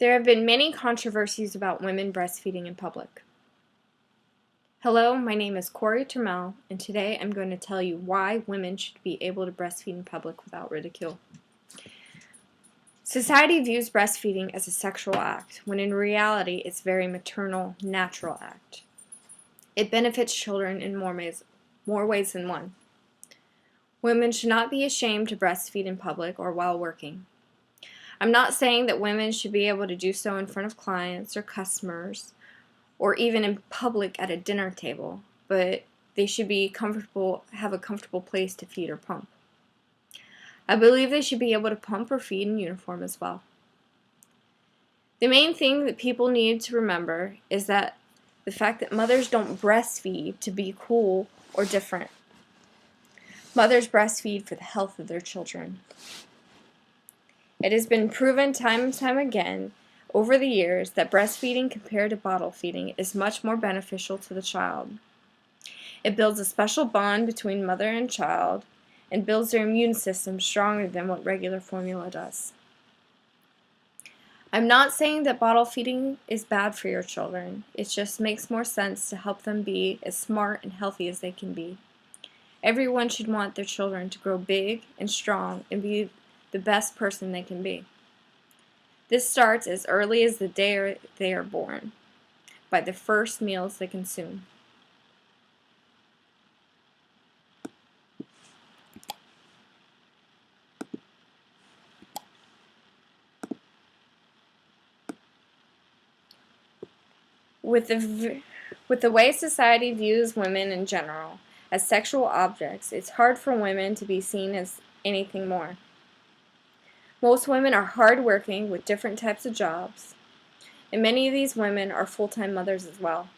There have been many controversies about women breastfeeding in public. Hello, my name is Corey Termel, and today I'm going to tell you why women should be able to breastfeed in public without ridicule. Society views breastfeeding as a sexual act, when in reality it's a very maternal, natural act. It benefits children in more ways than one. Women should not be ashamed to breastfeed in public or while working. I'm not saying that women should be able to do so in front of clients or customers, or even in public at a dinner table, but they should have a comfortable place to feed or pump. I believe they should be able to pump or feed in uniform as well. The main thing that people need to remember is that the fact that mothers don't breastfeed to be cool or different. Mothers breastfeed for the health of their children. It has been proven time and time again over the years that breastfeeding compared to bottle feeding is much more beneficial to the child. It builds a special bond between mother and child and builds their immune system stronger than what regular formula does. I'm not saying that bottle feeding is bad for your children. It just makes more sense to help them be as smart and healthy as they can be. Everyone should want their children to grow big and strong and be the best person they can be. This starts as early as the day they are born, by the first meals they consume. With the way society views women in general as sexual objects, it's hard for women to be seen as anything more. Most women are hardworking with different types of jobs, and many of these women are full-time mothers as well.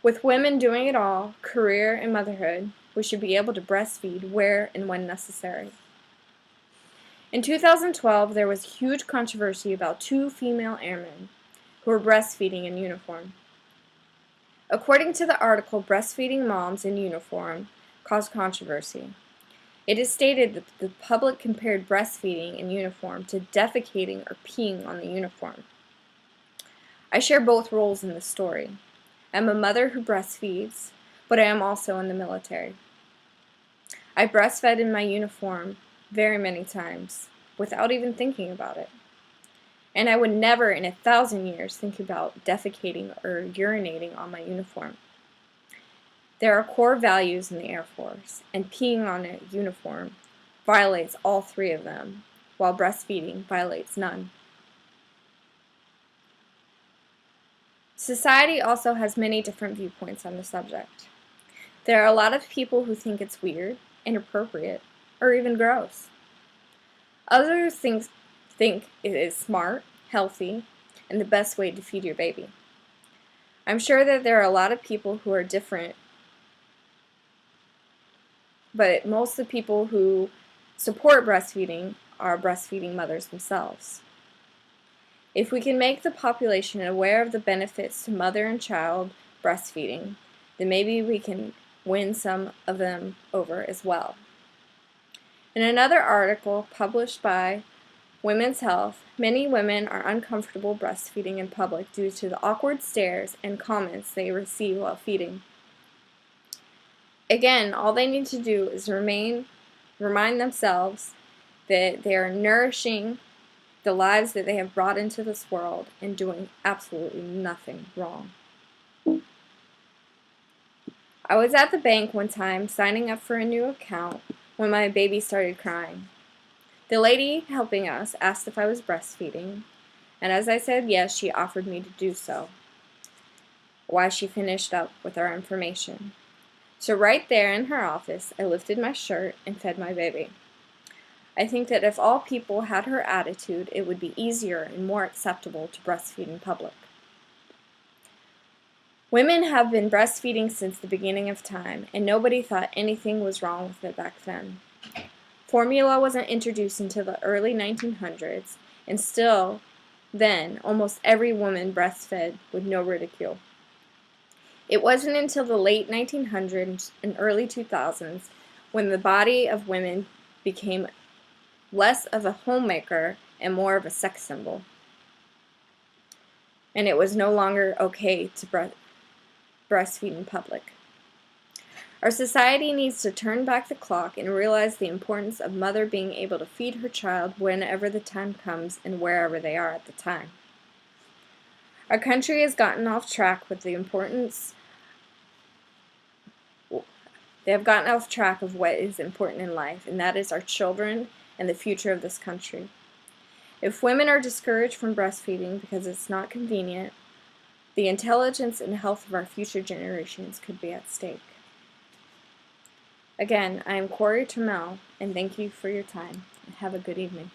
With women doing it all, career and motherhood, we should be able to breastfeed where and when necessary. In 2012, there was huge controversy about 2 female airmen who were breastfeeding in uniform. According to the article, Breastfeeding Moms in Uniform caused controversy. It is stated that the public compared breastfeeding in uniform to defecating or peeing on the uniform. I share both roles in this story. I'm a mother who breastfeeds, but I am also in the military. I breastfed in my uniform very many times, without even thinking about it. And I would never in 1,000 years think about defecating or urinating on my uniform. There are core values in the Air Force, and peeing on a uniform violates all 3 of them, while breastfeeding violates none. Society also has many different viewpoints on the subject. There are a lot of people who think it's weird, inappropriate, or even gross. Others think it is smart, healthy, and the best way to feed your baby. I'm sure that there are a lot of people who are different, but most of the people who support breastfeeding are breastfeeding mothers themselves. If we can make the population aware of the benefits to mother and child breastfeeding, then maybe we can win some of them over as well. In another article published by Women's Health, many women are uncomfortable breastfeeding in public due to the awkward stares and comments they receive while feeding. Again, all they need to do is remind themselves that they are nourishing the lives that they have brought into this world and doing absolutely nothing wrong. I was at the bank one time signing up for a new account when my baby started crying. The lady helping us asked if I was breastfeeding, and as I said yes, she offered me to do so, while she finished up with our information. So right there in her office, I lifted my shirt and fed my baby. I think that if all people had her attitude, it would be easier and more acceptable to breastfeed in public. Women have been breastfeeding since the beginning of time, and nobody thought anything was wrong with it back then. Formula wasn't introduced until the early 1900s, and still then, almost every woman breastfed with no ridicule. It wasn't until the late 1900s and early 2000s when the body of women became less of a homemaker and more of a sex symbol. and it was no longer okay to breastfeed in public. Our society needs to turn back the clock and realize the importance of mother being able to feed her child whenever the time comes and wherever they are at the time. Our country has gotten off track with the importance. They have gotten off track of what is important in life, and that is our children and the future of this country. If women are discouraged from breastfeeding because it's not convenient, the intelligence and health of our future generations could be at stake. Again, I am Corey Trammell, and thank you for your time. Have a good evening.